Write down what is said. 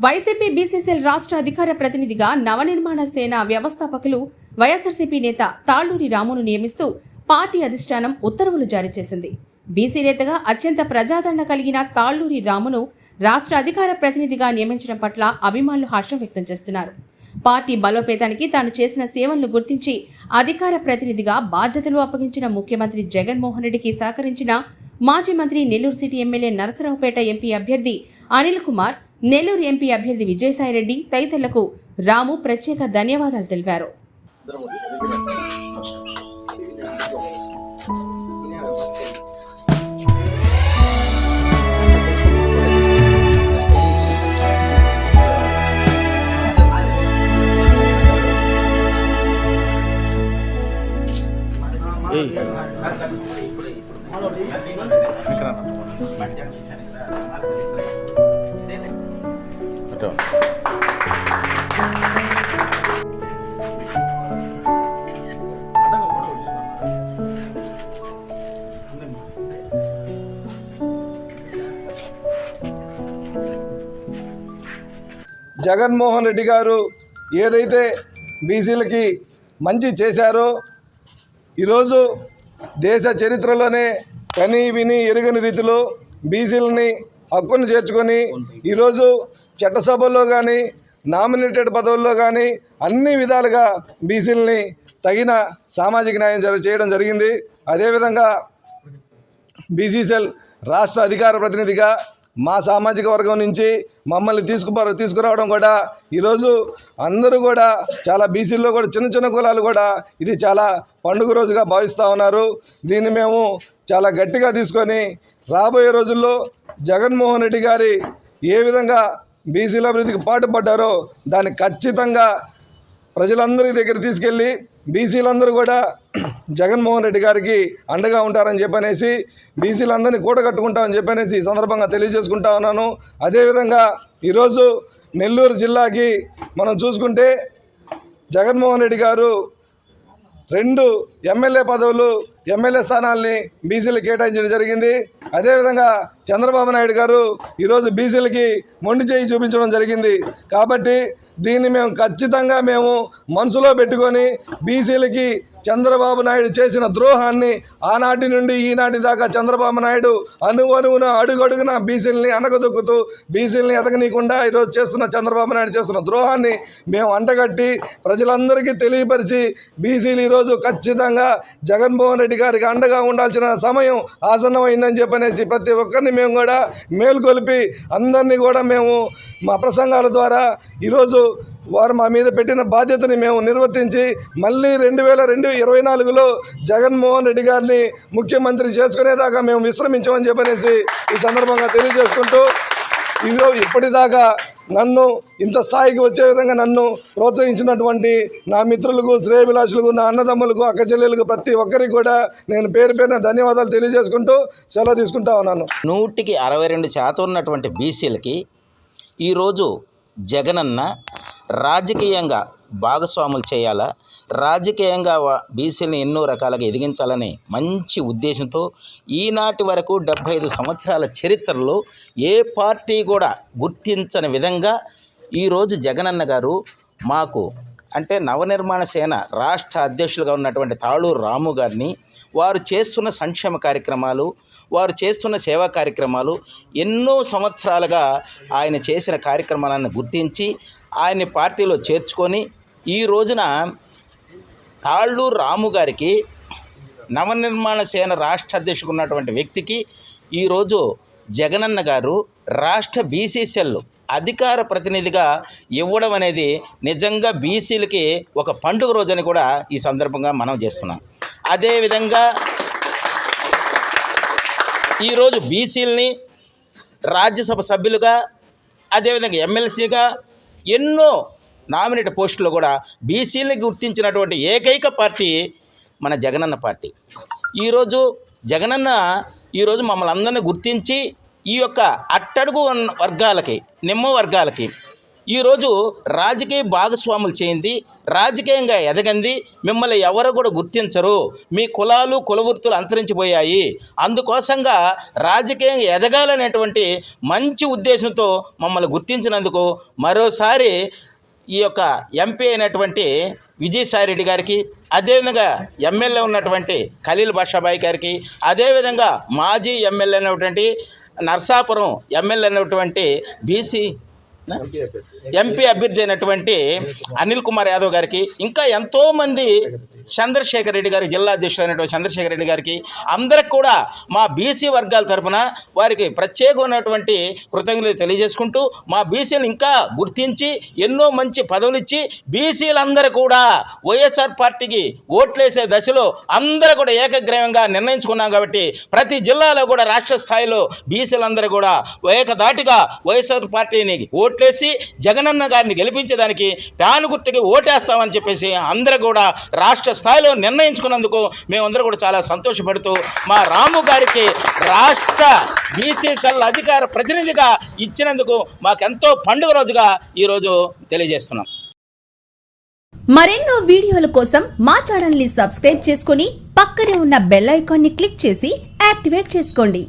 YCP BCCL రాష్ట్ర అధికార ప్రతినిధిగా నవనిర్మాణ సేన వ్యవస్థాపకులు వైఎస్ఆర్సీపీ నేత తాళ్లూరి రామును నియమిస్తూ పార్టీ అధిష్టానం ఉత్తర్వులు జారీ చేసింది. బీసీ నేతగా అత్యంత ప్రజాదరణ కలిగిన తాళ్లూరి రామును రాష్ట్ర అధికార ప్రతినిధిగా నియమించడం పట్ల అభిమానులు హర్షం వ్యక్తం చేస్తున్నారు. పార్టీ బలోపేతానికి తాను చేసిన సేవలను గుర్తించి అధికార ప్రతినిధిగా బాధ్యతలు అప్పగించిన ముఖ్యమంత్రి జగన్మోహన్ రెడ్డికి సహకరించిన మాజీ మంత్రి Nellore city MLA Narasaraopet MP అభ్యర్థి అనిల్ కుమార్, నెల్లూరు ఎంపీ అభ్యర్థి విజయసాయిరెడ్డి తదితరులకు రాము ప్రత్యేక ధన్యవాదాలు తెలిపారు. జగన్మోహన్ రెడ్డి గారు ఏదైతే బీసీలకి మంచి చేశారో ఈరోజు దేశ చరిత్రలోనే కని విని ఎరుగని రీతిలో బీసీలని హక్కును చేర్చుకొని ఈరోజు చట్టసభల్లో కానీ నామినేటెడ్ పదవుల్లో కానీ అన్ని విధాలుగా బీసీలని తగిన సామాజిక న్యాయం చేయడం జరిగింది. అదేవిధంగా బీసీసీఎల్ రాష్ట్ర అధికార ప్రతినిధిగా మా సామాజిక వర్గం నుంచి మమ్మల్ని తీసుకురావడం కూడా ఈరోజు అందరూ కూడా చాలా బీసీల్లో కూడా చిన్న చిన్న కులాలు కూడా ఇది చాలా పండుగ రోజుగా భావిస్తూ ఉన్నారు. దీన్ని మేము చాలా గట్టిగా తీసుకొని రాబోయే రోజుల్లో జగన్మోహన్ రెడ్డి గారి ఏ విధంగా బీసీల అభివృద్ధికి పాటుపడ్డారో దాన్ని ఖచ్చితంగా ప్రజలందరి దగ్గర తీసుకెళ్ళి బీసీలందరూ కూడా జగన్మోహన్ రెడ్డి గారికి అండగా ఉంటారని చెప్పనేసి బీసీలందరినీ కూడగట్టుకుంటామని చెప్పనేసి ఈ సందర్భంగా తెలియజేసుకుంటా ఉన్నాను. అదేవిధంగా ఈరోజు నెల్లూరు జిల్లాకి మనం చూసుకుంటే జగన్మోహన్ రెడ్డి గారు 2 ఎమ్మెల్యే పదవులు ఎమ్మెల్యే స్థానాల్ని బీసీలకు కేటాయించడం జరిగింది. అదేవిధంగా చంద్రబాబు నాయుడు గారు ఈరోజు బీసీలకి మొండి చేయి చూపించడం జరిగింది. కాబట్టి దీన్ని మేము ఖచ్చితంగా మనసులో పెట్టుకొని బీసీలకి చంద్రబాబు నాయుడు చేసిన ద్రోహాన్ని ఆనాటి నుండి ఈనాటి దాకా చంద్రబాబు నాయుడు అణువణువున అడుగడుగున బీసీలని అనగదొక్కుతూ బీసీలని ఎదగనీయకుండా ఈరోజు చేస్తున్న చంద్రబాబు నాయుడు చేస్తున్న ద్రోహాన్ని మేము అంటగట్టి ప్రజలందరికీ తెలియపరిచి బీసీలు ఈరోజు ఖచ్చితంగా జగన్మోహన్ రెడ్డి గారికి అండగా ఉండాల్సిన సమయం ఆసన్నమైందని చెప్పనేసి ప్రతి ఒక్కరిని మేము కూడా మేల్కొల్పి అందరినీ కూడా మేము మా ప్రసంగాల ద్వారా ఈరోజు వారు మా మీద పెట్టిన బాధ్యతని మేము నిర్వర్తించి మళ్ళీ 2024లో జగన్మోహన్ రెడ్డి గారిని ముఖ్యమంత్రి చేసుకునేదాకా మేము విశ్రమించామని చెప్పనేసి ఈ సందర్భంగా తెలియజేసుకుంటూ ఇప్పటిదాకా నన్ను ఇంత స్థాయికి వచ్చే విధంగా నన్ను ప్రోత్సహించినటువంటి నా మిత్రులకు, శ్రేయభిలాషులకు, నా అన్నదమ్ములకు, అక్కచెల్లెలకు ప్రతి ఒక్కరికి కూడా నేను పేరు పేరున ధన్యవాదాలు తెలియజేసుకుంటూ సెలవు తీసుకుంటా ఉన్నాను. 62% ఉన్నటువంటి బీసీలకి ఈరోజు జగనన్న రాజకీయంగా భాగస్వాములు చేయాలా, రాజకీయంగా బీసీని ఎన్నో రకాలుగా ఎదిగించాలని మంచి ఉద్దేశంతో ఈనాటి వరకు 75 సంవత్సరాల చరిత్రలో ఏ పార్టీ కూడా గుర్తించని విధంగా ఈరోజు జగనన్న గారు మాకు అంటే నవనిర్మాణ సేన రాష్ట్ర అధ్యక్షులుగా ఉన్నటువంటి తాళ్లూరి రాము గారిని వారు చేస్తున్న సంక్షేమ కార్యక్రమాలు, వారు చేస్తున్న సేవా కార్యక్రమాలు ఎన్నో సంవత్సరాలుగా ఆయన చేసిన కార్యక్రమాలను గుర్తించి ఆయన్ని పార్టీలో చేర్చుకొని ఈ రోజున తాళ్లూరి రాము గారికి నవనిర్మాణ సేన రాష్ట్ర అధ్యక్షుడు ఉన్నటువంటి వ్యక్తికి ఈరోజు జగనన్న గారు రాష్ట్ర బీసీసీఎల్ అధికార ప్రతినిధిగా ఇవ్వడం అనేది నిజంగా బీసీలకి ఒక పండుగ రోజని కూడా ఈ సందర్భంగా మనం చేస్తున్నాం. అదేవిధంగా ఈరోజు బీసీలని రాజ్యసభ సభ్యులుగా, అదేవిధంగా ఎమ్మెల్సీగా ఎన్నో నామినేట్ పోస్టులు కూడా బీసీలని గుర్తించినటువంటి ఏకైక పార్టీ మన జగనన్న పార్టీ. ఈరోజు జగనన్న ఈరోజు మమ్మల్ని అందరినీ గుర్తించి ఈ యొక్క అట్టడుగు వర్గాలకి, నిమ్మ వర్గాలకి ఈరోజు రాజకీయ భాగస్వాములు చేయింది, రాజకీయంగా ఎదగంది, మిమ్మల్ని ఎవరు కూడా గుర్తించరు, మీ కులాలు కులవృత్తులు అంతరించిపోయాయి, అందుకోసంగా రాజకీయంగా ఎదగాలనేటువంటి మంచి ఉద్దేశంతో మమ్మల్ని గుర్తించినందుకు మరోసారి ఈ యొక్క ఎంపీ అయినటువంటి విజయసాయిరెడ్డి గారికి, అదేవిధంగా ఎమ్మెల్యే ఉన్నటువంటి ఖలీల్ బాషాబాయి గారికి, అదేవిధంగా మాజీ ఎమ్మెల్యే అయినటువంటి నర్సాపురం ఎమ్మెల్యే అయినటువంటి బీసీ ఎంపీ అభ్యర్థి అయినటువంటి అనిల్ కుమార్ యాదవ్ గారికి, ఇంకా ఎంతోమంది చంద్రశేఖర్ రెడ్డి గారి జిల్లా అధ్యక్షుడు అయినటువంటి చంద్రశేఖర్ రెడ్డి గారికి, అందరికి కూడా మా బీసీ వర్గాల తరఫున వారికి ప్రత్యేకమైనటువంటి కృతజ్ఞతలు తెలియజేసుకుంటూ, మా బీసీలు ఇంకా గుర్తించి ఎన్నో మంచి పదవులు ఇచ్చి బీసీలందరూ కూడా వైఎస్ఆర్ పార్టీకి ఓట్లేసే దశలో అందరూ కూడా ఏకగ్రీవంగా నిర్ణయించుకున్నాం కాబట్టి ప్రతి జిల్లాలో కూడా రాష్ట్ర స్థాయిలో బీసీలందరూ కూడా ఏకధాటిగా వైఎస్ఆర్ పార్టీని ఓట్లేసి జగనన్న గారిని గెలిపించేదానికి ప్యాను గుర్తుకి ఓటేస్తామని చెప్పేసి అందరూ కూడా రాష్ట్ర స్థాయిలో నిర్ణయించుకున్నందుకు మేమందరూ కూడా చాలా సంతోషపడుతూ మా రాము గారికి రాష్ట్ర బీసీ సెల్ అధికార ప్రతినిధిగా ఇచ్చినందుకు మాకెంతో పండుగ రోజుగా ఈరోజు తెలియజేస్తున్నాం. మరెన్నో వీడియోల కోసం మా ఛానల్ ని సబ్స్క్రైబ్ చేసుకుని పక్కనే ఉన్న బెల్ ఐకాన్ ని క్లిక్ చేసి యాక్టివేట్ చేసుకోండి.